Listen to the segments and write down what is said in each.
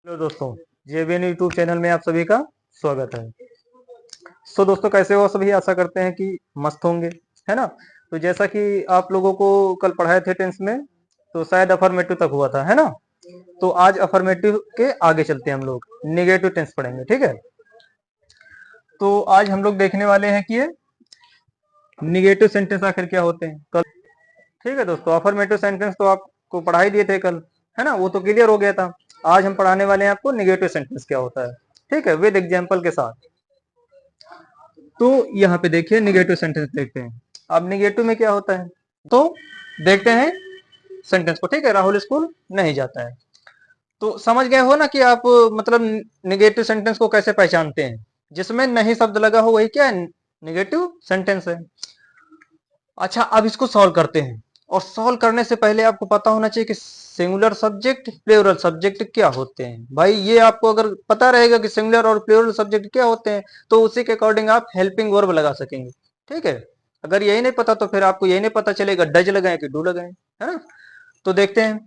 Hello दोस्तों, JBN YouTube channel में आप सभी का स्वागत है। दोस्तों, कैसे हो सभी? आशा करते हैं कि मस्त होंगे, है ना। तो जैसा कि आप लोगों को कल पढ़ाए थे टेंस में, तो शायद अफर्मेटिव तक हुआ था, है ना। तो आज अफर्मेटिव के आगे चलते हैं, हम लोग निगेटिव टेंस पढ़ेंगे, ठीक है। तो आज हम लोग देखने वाले हैं कि ये निगेटिव सेंटेंस आखिर क्या होते हैं कल। ठीक है दोस्तों, अफर्मेटिव सेंटेंस तो आपको पढ़ा ही दिए थे कल, है ना, वो तो क्लियर हो गया था। आज हम पढ़ाने वाले हैं आपको निगेटिव सेंटेंस क्या होता है, ठीक है, विद एग्जांपल के साथ। तो यहाँ पे देखिए निगेटिव सेंटेंस देखते हैं। अब निगेटिव में क्या होता है तो देखते हैं सेंटेंस को, ठीक है। राहुल स्कूल नहीं जाता है। तो समझ गए हो ना कि आप मतलब निगेटिव सेंटेंस को कैसे पहचानते हैं। जिसमें नहीं शब्द लगा हो वही क्या है, निगेटिव सेंटेंस है। अच्छा, अब इसको सॉल्व करते हैं। और सॉल्व करने से पहले आपको पता होना चाहिए कि सिंगुलर सब्जेक्ट प्लूरल सब्जेक्ट क्या होते हैं। भाई ये आपको अगर पता रहेगा कि सिंगुलर और प्लूरल सब्जेक्ट क्या होते हैं तो उसी के अकॉर्डिंग आप हेल्पिंग वर्ब लगा सकेंगे, ठीक है। अगर यही नहीं पता तो फिर आपको यही नहीं पता चलेगा डज लगाए कि डू लगाए, है ना। तो देखते हैं।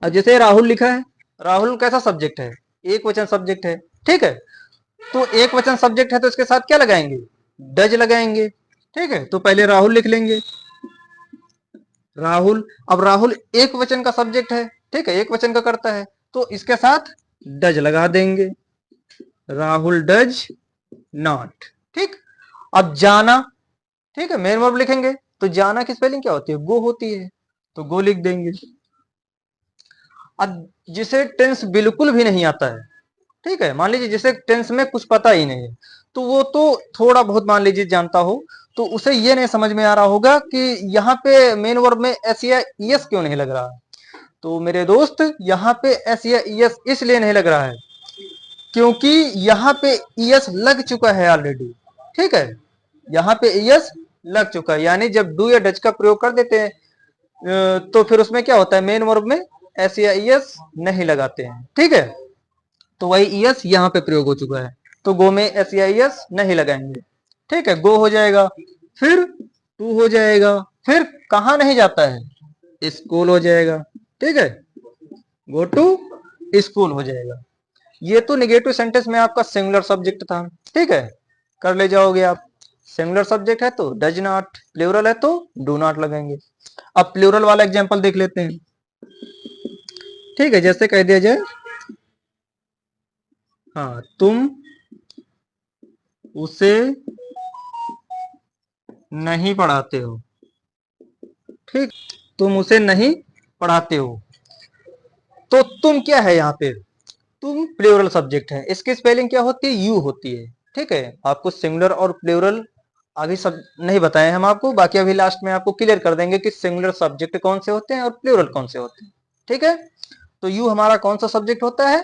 अब जैसे राहुल लिखा है, राहुल कैसा सब्जेक्ट है? एक वचन सब्जेक्ट है, ठीक है। तो एक वचन सब्जेक्ट है तो इसके साथ क्या लगाएंगे? डज लगाएंगे, ठीक है। तो पहले राहुल लिख लेंगे, राहुल। अब राहुल एक वचन का सब्जेक्ट है, ठीक है, एक वचन का करता है, तो इसके साथ डज लगा देंगे, राहुल डज नॉट, ठीक। अब जाना, ठीक है, मेन वर्ब लिखेंगे। तो जाना की स्पेलिंग क्या होती है? गो होती है, तो गो लिख देंगे। अब जिसे टेंस बिल्कुल भी नहीं आता है, ठीक है, मान लीजिए जिसे टेंस में कुछ पता ही नहीं है, तो वो तो थोड़ा बहुत मान लीजिए जानता हो, तो उसे ये नहीं समझ में आ रहा होगा कि यहाँ पे मेन वर्ब में एस या ईएस क्यों नहीं लग रहा है। तो मेरे दोस्त, यहाँ पे एस या ईएस इसलिए नहीं लग रहा है क्योंकि यहाँ पे ईएस लग चुका है ऑलरेडी, ठीक है। यहाँ पे ईएस लग चुका है, यानी जब डू या डच का प्रयोग कर देते हैं तो फिर उसमें क्या होता है, मेन वर्ब में एस या ईएस नहीं लगाते हैं, ठीक है। तो वही ईएस यहाँ पे प्रयोग हो चुका है, तो गो में एस या ईएस नहीं लगाएंगे, ठीक है। गो हो जाएगा, फिर टू हो जाएगा, फिर कहाँ नहीं जाता है? स्कूल हो जाएगा, ठीक है। गो टू स्कूल हो जाएगा। ये तो निगेटिव सेंटेंस में आपका सिंगुलर सब्जेक्ट था, ठीक है, कर ले जाओगे आप। सिंगुलर सब्जेक्ट है तो डज नॉट, प्लूरल है तो डू नॉट लगाएंगे। अब प्लूरल वाला एग्जांपल देख लेते हैं, ठीक है। जैसे कह दिया जाए, हाँ, तुम उसे नहीं पढ़ाते हो, ठीक, तुम उसे नहीं पढ़ाते हो। तो तुम क्या है यहाँ पे? तुम प्लूरल सब्जेक्ट है, इसकी स्पेलिंग क्या होती है? यू होती है, ठीक है। आपको सिंगुलर और प्लूरल अभी सब नहीं बताए हम आपको, बाकी अभी लास्ट में आपको क्लियर कर देंगे कि सिंगुलर सब्जेक्ट कौन से होते हैं और प्लूरल कौन से होते हैं, ठीक है। तो यू हमारा कौन सा सब्जेक्ट होता है?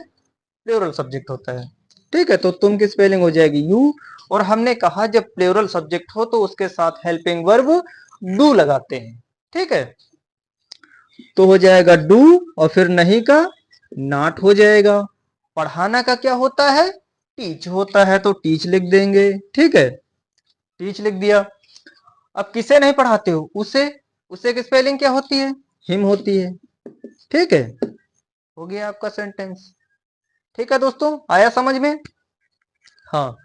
प्लूरल सब्जेक्ट होता है, ठीक है। तो तुम की स्पेलिंग हो जाएगी यू। और हमने कहा जब प्लूरल सब्जेक्ट हो तो उसके साथ हेल्पिंग वर्ब डू लगाते हैं, ठीक है। तो हो जाएगा डू, और फिर नहीं का नॉट हो जाएगा। पढ़ाना का क्या होता है? टीच होता है, तो टीच लिख देंगे, ठीक है, टीच लिख दिया। अब किसे नहीं पढ़ाते हो? उसे। उसे की स्पेलिंग क्या होती है? हिम होती है, ठीक है। हो गया आपका सेंटेंस, ठीक है दोस्तों, आया समझ में? हाँ।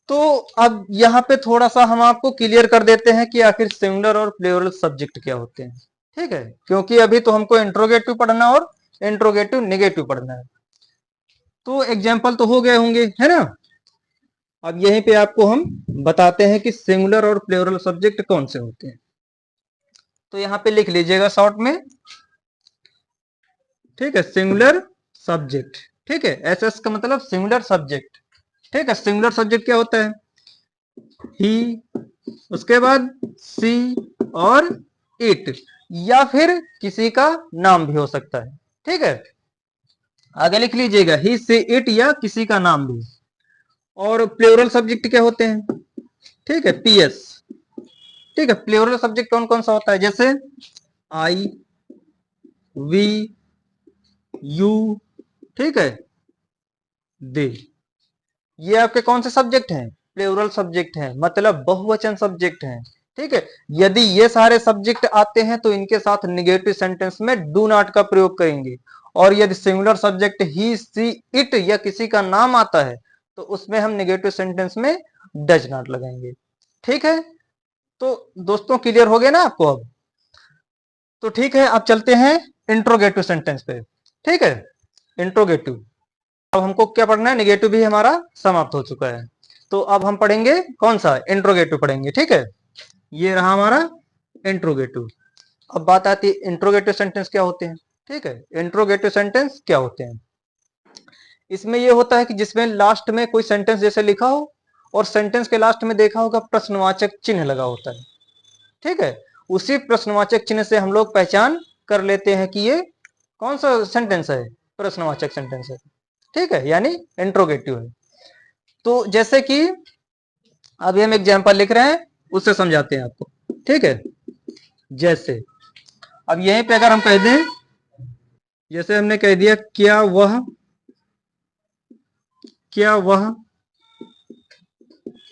तो अब यहाँ पे थोड़ा सा हम आपको क्लियर कर देते हैं कि आखिर सिंगुलर और प्लूरल सब्जेक्ट क्या होते हैं, ठीक है। क्योंकि अभी तो हमको इंट्रोगेटिव पढ़ना और इंट्रोगेटिव नेगेटिव पढ़ना है। तो एग्जाम्पल तो हो गए होंगे, है ना। अब यहीं पे आपको हम बताते हैं कि सिंगुलर और प्लूरल सब्जेक्ट कौन से होते हैं। तो यहाँ पे लिख लीजिएगा शॉर्ट में, ठीक है, सिंगुलर सब्जेक्ट, ठीक है। एसएस का मतलब सिंगुलर सब्जेक्ट, ठीक है। सिंगुलर सब्जेक्ट क्या होता है? ही, उसके बाद सी और इट, या फिर किसी का नाम भी हो सकता है, ठीक है। आगे लिख लीजिएगा ही से इट या किसी का नाम भी। और प्लूरल सब्जेक्ट क्या होते हैं? ठीक है, पीएस, ठीक है। प्लूरल सब्जेक्ट कौन कौन सा होता है? जैसे आई, वी, यू, ठीक है, दे। ये आपके कौन से सब्जेक्ट हैं? प्लूरल सब्जेक्ट हैं, मतलब बहुवचन सब्जेक्ट हैं, ठीक है। यदि ये सारे सब्जेक्ट आते हैं तो इनके साथ निगेटिव सेंटेंस में डू नॉट का प्रयोग करेंगे। और यदि singular subject he, she, it या किसी का नाम आता है तो उसमें हम नेगेटिव सेंटेंस में डज नॉट लगाएंगे। ठीक है, तो दोस्तों क्लियर हो गया ना आपको अब? तो ठीक है, अब चलते हैं इंट्रोगेटिव सेंटेंस पे। ठीक है, इंट्रोगेटिव। अब हमको क्या पढ़ना है? नेगेटिव भी हमारा समाप्त हो चुका है, तो अब हम पढ़ेंगे कौन सा? इंट्रोगेटिव पढ़ेंगे। ठीक है, ये रहा हमारा इंट्रोगेटिव। अब बात आती है इंट्रोगेटिव सेंटेंस क्या होते हैं। ठीक है, इंट्रोगेटिव सेंटेंस क्या होते हैं? इसमें यह होता है कि जिसमें लास्ट में कोई सेंटेंस जैसे लिखा हो और सेंटेंस के लास्ट में देखा होगा प्रश्नवाचक चिन्ह लगा होता है। ठीक है, उसी प्रश्नवाचक चिन्ह से हम लोग पहचान कर लेते हैं कि ये कौन सा सेंटेंस है? प्रश्नवाचक सेंटेंस है। ठीक है, यानी इंट्रोगेटिव है। तो जैसे कि अभी हम एग्जाम्पल लिख रहे हैं, उससे समझाते हैं आपको। ठीक है, जैसे अब यहीं पे अगर हम कह दें, जैसे हमने कह दिया क्या वह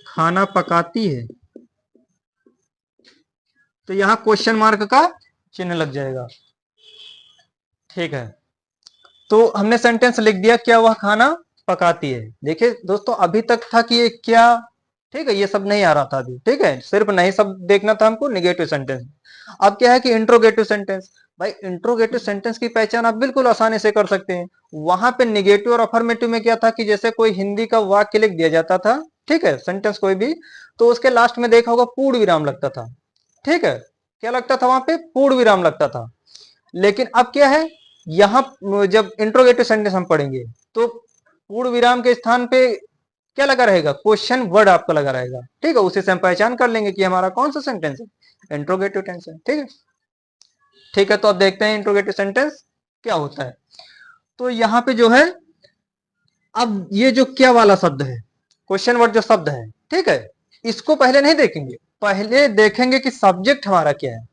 खाना पकाती है, तो यहां क्वेश्चन मार्क का चिन्ह लग जाएगा। ठीक है, तो हमने सेंटेंस लिख दिया क्या वह खाना पकाती है। देखिए दोस्तों, अभी तक था कि ये क्या, ठीक है, ये सब नहीं आ रहा था अभी। ठीक है, सिर्फ नहीं सब देखना था हमको नेगेटिव सेंटेंस। अब क्या है कि इंट्रोगेटिव सेंटेंस। भाई इंट्रोगेटिव सेंटेंस की पहचान आप बिल्कुल आसानी से कर सकते हैं। वहां पे नेगेटिव और अफर्मेटिव में क्या था कि जैसे कोई हिंदी का वाक्य लिख दिया जाता था, ठीक है, सेंटेंस कोई भी, तो उसके लास्ट में देखा होगा पूर्ण विराम लगता था। ठीक है, क्या लगता था? वहां पे पूर्ण विराम लगता था। लेकिन अब क्या है, यहां जब इंट्रोगेटिव सेंटेंस हम पढ़ेंगे तो पूर्ण विराम के स्थान पे क्या लगा रहेगा? क्वेश्चन वर्ड आपका लगा रहेगा। ठीक है, उसी से हम पहचान कर लेंगे कि हमारा कौन सा सेंटेंस है, इंट्रोगेटिव टेंस है। ठीक है, ठीक है, तो अब देखते हैं इंट्रोगेटिव सेंटेंस क्या होता है। तो यहां पे जो है, अब ये जो क्या वाला शब्द है, क्वेश्चन वर्ड जो शब्द है, ठीक है, इसको पहले नहीं देखेंगे, पहले देखेंगे कि सब्जेक्ट हमारा क्या है।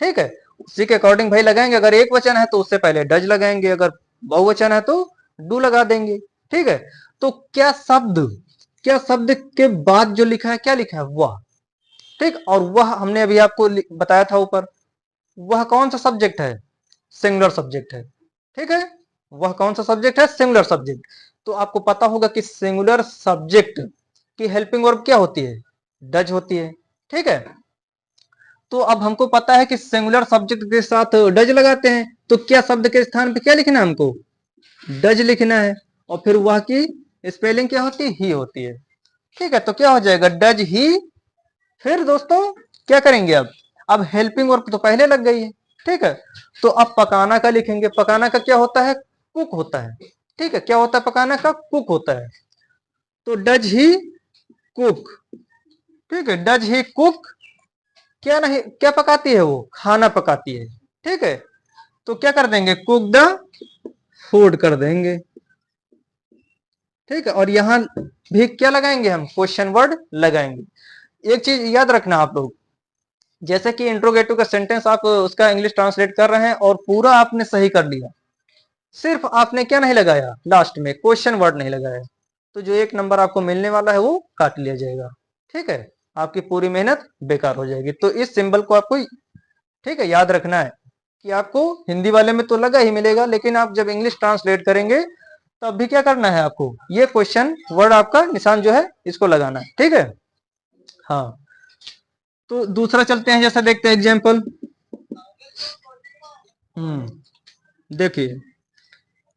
ठीक है, उसी के अकॉर्डिंग भाई लगाएंगे। अगर एक वचन है तो उससे पहले डज लगाएंगे, अगर बहुवचन है तो डू लगा देंगे। ठीक है, तो क्या शब्द के बाद जो लिखा है, क्या लिखा है? वह। ठीक, और वह हमने अभी आपको बताया था ऊपर, वह कौन सा सब्जेक्ट है? सिंगुलर सब्जेक्ट है। ठीक है, वह कौन सा सब्जेक्ट है? Singular subject. तो आपको पता होगा कि सिंगुलर सब्जेक्ट की हेल्पिंग वर्ब क्या होती है? डज होती है। ठीक है, तो अब हमको पता है कि सिंगुलर सब्जेक्ट के साथ डज लगाते हैं, तो क्या शब्द के स्थान पे क्या लिखना है हमको? डज लिखना है। और फिर वह की स्पेलिंग क्या होती है? ही होती है। ठीक है, तो क्या हो जाएगा? Does he. फिर दोस्तों क्या करेंगे? अब हेल्पिंग वर्ब तो पहले लग गई है। ठीक है, तो अब पकाना का लिखेंगे। पकाना का क्या होता है? कुक होता है। ठीक है, क्या होता है? पकाना का कुक होता है। तो डज ही कुक। ठीक है, डज ही कुक। क्या नहीं, क्या पकाती है? वो खाना पकाती है। ठीक है, तो क्या कर देंगे? कुक द फूड कर देंगे। ठीक है, और यहां भी क्या लगाएंगे? हम क्वेश्चन वर्ड लगाएंगे। एक चीज याद रखना आप लोग, जैसे कि इंट्रोगेटिव का सेंटेंस आप उसका इंग्लिश ट्रांसलेट कर रहे हैं और पूरा आपने सही कर लिया, सिर्फ आपने क्या नहीं लगाया? लास्ट में क्वेश्चन वर्ड नहीं लगाया, तो जो एक नंबर आपको मिलने वाला है वो काट लिया जाएगा। ठीक है, आपकी पूरी मेहनत बेकार हो जाएगी। तो इस सिंबल को आपको, ठीक है, याद रखना है कि आपको हिंदी वाले में तो लगा ही मिलेगा, लेकिन आप जब इंग्लिश ट्रांसलेट करेंगे तब भी क्या करना है आपको? ये क्वेश्चन वर्ड आपका निशान जो है इसको लगाना है। ठीक है, हाँ, तो दूसरा चलते हैं, जैसा देखते हैं एग्जाम्पल। देखिए,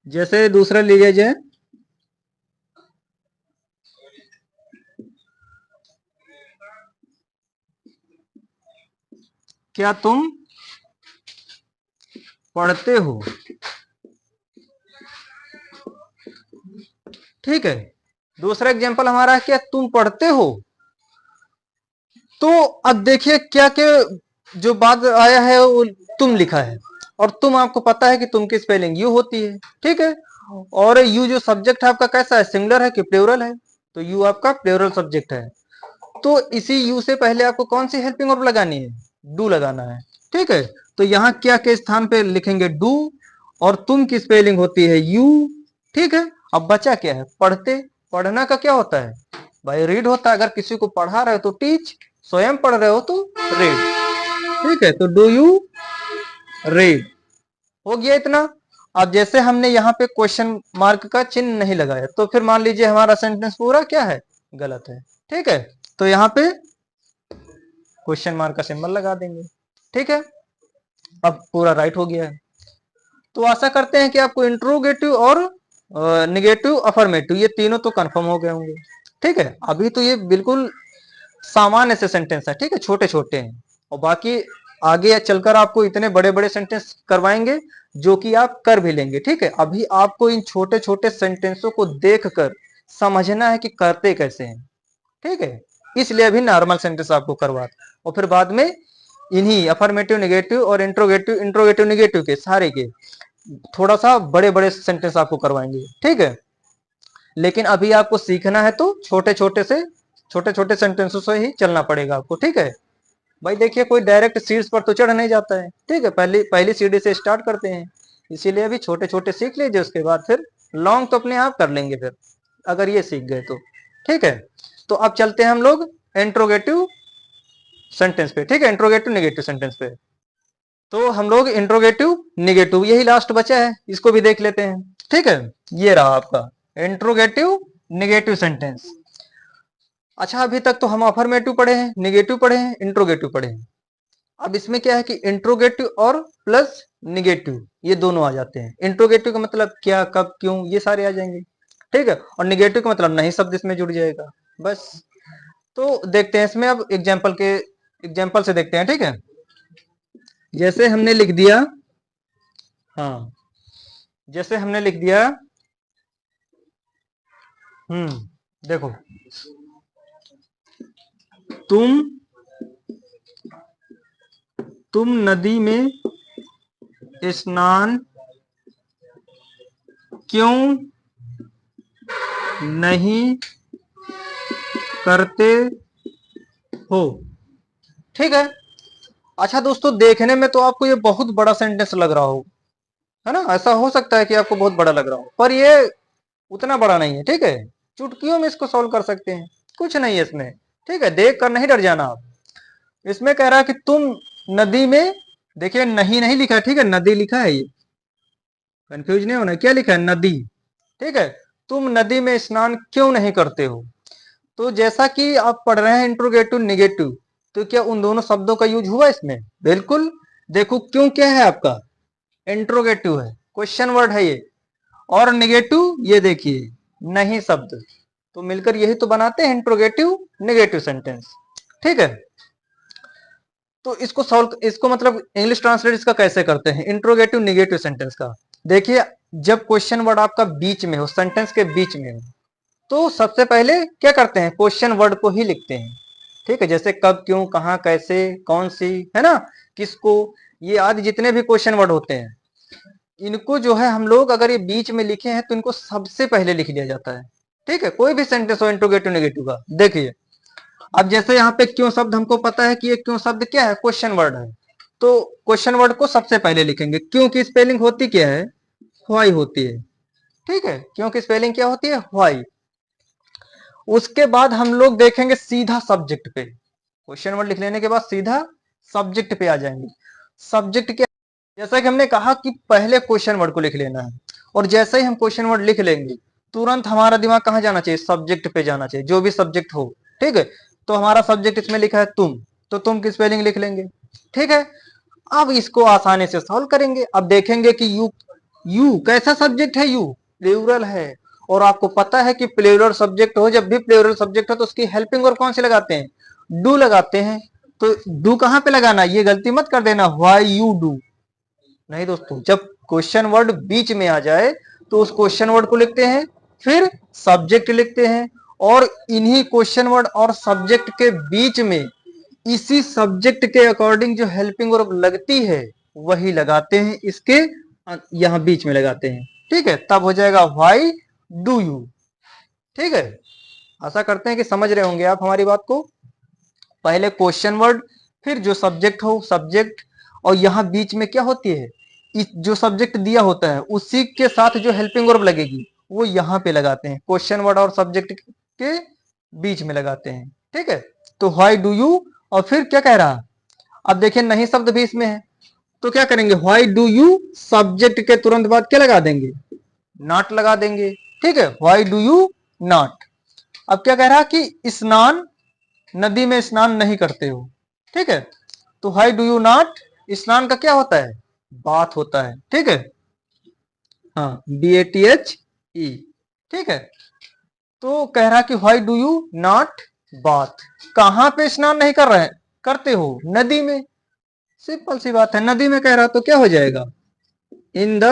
जैसे दूसरा लीजिए जाए, क्या तुम पढ़ते हो? ठीक है, दूसरा एग्जाम्पल हमारा है क्या तुम पढ़ते हो। तो अब देखिए क्या के जो बाद आया है वो तुम लिखा है, और तुम आपको पता है कि तुम की स्पेलिंग यू होती है। ठीक है, और यू जो सब्जेक्ट है आपका कैसा है? सिंगुलर है कि प्लूरल है? तो यू आपका प्लूरल सब्जेक्ट है। तो इसी यू से पहले आपको कौन सी हेल्पिंग वर्ब लगानी है? डू लगाना है। ठीक है, तो यहाँ क्या के स्थान पे लिखेंगे? डू, और तुम की स्पेलिंग होती है यू। ठीक है, अब बचा क्या है? पढ़ते। पढ़ना का क्या होता है भाई? रीड होता है। अगर किसी को पढ़ा रहे हो तो टीच, स्वयं पढ़ रहे हो तो रीड। ठीक है, तो डू यू रीड, हो गया इतना। अब जैसे हमने यहाँ पे क्वेश्चन मार्क का चिन्ह नहीं लगाया तो फिर मान लीजिए हमारा सेंटेंस पूरा क्या है, गलत है। ठीक है, तो यहाँ पे क्वेश्चन मार्क का सिंबल लगा देंगे। ठीक है, अब पूरा राइट हो गया है। तो आशा करते हैं कि आपको इंट्रोगेटिव और निगेटिव अफर्मेटिव ये तीनों तो कंफर्म हो गए होंगे। ठीक है, अभी तो ये बिल्कुल सामान्य से सेंटेंस है। ठीक है, छोटे छोटे हैं, और बाकी आगे चलकर आपको इतने बड़े बड़े सेंटेंस करवाएंगे जो कि आप कर भी लेंगे। ठीक है, अभी आपको इन छोटे छोटे सेंटेंसों को देखकर समझना है कि करते कैसे हैं। ठीक है, इसलिए अभी नॉर्मल सेंटेंस आपको करवाते, और फिर बाद में इन्हीं अफर्मेटिव, निगेटिव और इंट्रोगेटिव निगेटिव के सारे के थोड़ा सा बड़े बड़े सेंटेंस आपको करवाएंगे। ठीक है, लेकिन अभी आपको सीखना है तो छोटे छोटे सेंटेंसों से ही चलना पड़ेगा आपको। ठीक है भाई, देखिए कोई डायरेक्ट सीट्स पर तो चढ़ नहीं जाता है। ठीक है, पहली सीढ़ी से स्टार्ट करते हैं, इसीलिए अभी छोटे छोटे सीख लीजिए, उसके बाद फिर लॉन्ग तो अपने आप कर लेंगे फिर, अगर ये सीख गए तो। ठीक है, तो अब चलते हैं हम लोग इंट्रोगेटिव सेंटेंस पे। ठीक है, इंट्रोगेटिव निगेटिव सेंटेंस पे। तो हम लोग इंट्रोगेटिव निगेटिव यही लास्ट बचा है, इसको भी देख लेते हैं। ठीक है, ये रहा आपका इंट्रोगेटिव निगेटिव सेंटेंस। अच्छा, अभी तक तो हम अफर्मेटिव पढ़े हैं, निगेटिव पढ़े हैं, इंट्रोगेटिव पढ़े हैं। अब इसमें क्या है कि इंट्रोगेटिव और प्लस निगेटिव ये दोनों आ जाते हैं। इंट्रोगेटिव का मतलब क्या, कब, क्यों, ये सारे आ जाएंगे। ठीक है, और निगेटिव का मतलब नहीं शब्द इसमें जुड़ जाएगा बस। तो देखते हैं इसमें, अब एग्जाम्पल से देखते हैं। ठीक है, जैसे हमने लिख दिया, हाँ जैसे हमने लिख दिया, देखो, तुम नदी में स्नान क्यों नहीं करते हो। ठीक है, अच्छा दोस्तों, देखने में तो आपको ये बहुत बड़ा सेंटेंस लग रहा हो, है ना, ऐसा हो सकता है कि आपको बहुत बड़ा लग रहा हो, पर ये उतना बड़ा नहीं है। ठीक है, चुटकियों में इसको सॉल्व कर सकते हैं, कुछ नहीं है इसमें। ठीक है, देख कर नहीं डर जाना आप। इसमें कह रहा है कि तुम नदी में, देखिए नहीं नहीं लिखा है, ठीक है, नदी लिखा है, ये कंफ्यूज नहीं होना, क्या लिखा है, नदी। ठीक है, तुम नदी में स्नान क्यों नहीं करते हो। तो जैसा कि आप पढ़ रहे हैं इंट्रोगेटिव निगेटिव, तो क्या उन दोनों शब्दों का यूज हुआ इसमें, बिल्कुल। देखो क्यों क्या है आपका, इंट्रोगेटिव है, क्वेश्चन वर्ड है ये, और निगेटिव ये देखिए नहीं शब्द, तो मिलकर यही तो बनाते हैं इंट्रोगेटिव निगेटिव सेंटेंस। ठीक है, तो इसको मतलब इंग्लिश ट्रांसलेट इसका कैसे करते हैं, इंट्रोगेटिव निगेटिव सेंटेंस का। देखिए, जब क्वेश्चन वर्ड आपका बीच में हो, सेंटेंस के बीच में हो, तो सबसे पहले क्या करते हैं, क्वेश्चन वर्ड को ही लिखते हैं। ठीक है, जैसे कब, क्यों, कहां, कैसे, कौन सी, है ना, किसको, ये आदि जितने भी क्वेश्चन वर्ड होते हैं, इनको जो है हम लोग अगर ये बीच में लिखे हैं तो इनको सबसे पहले लिख लिया जाता है। ठीक है, कोई भी सेंटेंस हो इंट्रोगेटिव निगेटिव का। देखिए, अब जैसे यहाँ पे क्यों शब्द, हमको पता है कि ये क्यों शब्द क्या है, क्वेश्चन वर्ड है, तो क्वेश्चन वर्ड को सबसे पहले लिखेंगे। क्यों की स्पेलिंग होती क्या है, व्हाई होती है। ठीक है, क्यों की स्पेलिंग क्या होती है, व्हाई। उसके बाद हम लोग देखेंगे सीधा सब्जेक्ट पे, क्वेश्चन वर्ड लिख लेने के बाद सीधा सब्जेक्ट पे आ जाएंगे। सब्जेक्ट क्या, जैसा कि हमने कहा कि पहले क्वेश्चन वर्ड को लिख लेना है, और जैसे ही हम क्वेश्चन वर्ड लिख लेंगे तुरंत हमारा दिमाग कहाँ जाना चाहिए, सब्जेक्ट पे जाना चाहिए, जो भी सब्जेक्ट हो। ठीक है, तो हमारा सब्जेक्ट इसमें लिखा है तुम, तो तुम की स्पेलिंग लिख लेंगे। ठीक है, अब इसको आसानी से सॉल्व करेंगे। अब देखेंगे कि यू, यू कैसा सब्जेक्ट है, यू प्लूरल है, और आपको पता है कि प्लूरल सब्जेक्ट हो, जब भी प्लूरल सब्जेक्ट हो तो उसकी हेल्पिंग और कौन से लगाते हैं, डू लगाते हैं। तो डू कहां पे लगाना, ये गलती मत कर देना, व्हाई यू डू नहीं दोस्तों, जब क्वेश्चन वर्ड बीच में आ जाए तो उस क्वेश्चन वर्ड को लिखते हैं, फिर सब्जेक्ट लिखते हैं, और इन्हीं क्वेश्चन वर्ड और सब्जेक्ट के बीच में इसी सब्जेक्ट के अकॉर्डिंग जो हेल्पिंग वर्ब लगती है वही लगाते हैं, इसके यहां बीच में लगाते हैं। ठीक है, तब हो जाएगा व्हाई डू यू। ठीक है, आशा करते हैं कि समझ रहे होंगे आप हमारी बात को। पहले क्वेश्चन वर्ड, फिर जो सब्जेक्ट हो सब्जेक्ट, और यहां बीच में क्या होती है, जो सब्जेक्ट दिया होता है उसी के साथ जो हेल्पिंग वर्ब लगेगी वो यहां पे लगाते हैं, क्वेश्चन वर्ड और सब्जेक्ट के बीच में लगाते हैं। ठीक है, तो व्हाई डू यू, और फिर क्या कह रहा, अब देखिए नहीं शब्द भी इसमें है, तो क्या करेंगे, व्हाई डू यू सब्जेक्ट के तुरंत बाद क्या लगा देंगे, नॉट लगा देंगे। ठीक है, व्हाई डू यू नॉट। अब क्या कह रहा कि स्नान, नदी में स्नान नहीं करते हो। ठीक है, तो व्हाई डू यू नॉट, स्नान का क्या होता है, बाथ होता है। ठीक है, हाँ, BATHE। ठीक है, तो कह रहा कि why do you not bath, कहां पे स्नान नहीं कर रहे हैं, करते हो, नदी में। सिंपल सी बात है, नदी में कह रहा तो क्या हो जाएगा, इन द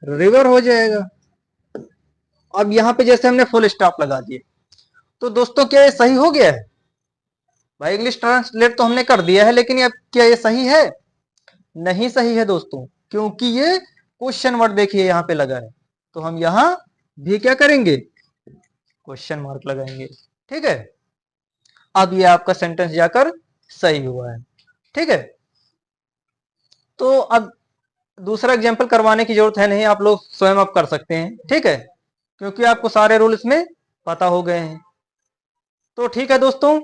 रिवर हो जाएगा। अब यहां पे जैसे हमने फुल स्टॉप लगा दिए, तो दोस्तों क्या ये सही हो गया है, भाई इंग्लिश ट्रांसलेट तो हमने कर दिया है, लेकिन अब क्या ये सही है, नहीं सही है दोस्तों, क्योंकि ये क्वेश्चन वर्ड देखिए यहां पे लगा है, तो हम यहां भी क्या करेंगे, क्वेश्चन मार्क लगाएंगे। ठीक है, अब ये आपका सेंटेंस जाकर सही हुआ है। ठीक है, तो अब दूसरा एग्जाम्पल करवाने की जरूरत है नहीं, आप लोग स्वयं अब कर सकते हैं। ठीक है, क्योंकि आपको सारे रूल इसमें पता हो गए हैं। तो ठीक है दोस्तों,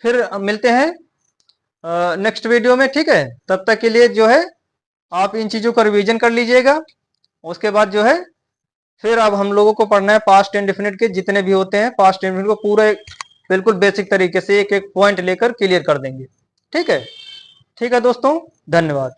फिर मिलते हैं नेक्स्ट वीडियो में। ठीक है, तब तक के लिए जो है आप इन चीजों का रिवीजन कर लीजिएगा। उसके बाद जो है फिर अब हम लोगों को पढ़ना है पास्ट इंडेफिनिट के जितने भी होते हैं, पास्ट इंडेफिनिट को पूरा बिल्कुल बेसिक तरीके से एक एक पॉइंट लेकर क्लियर कर देंगे। ठीक है, ठीक है दोस्तों, धन्यवाद।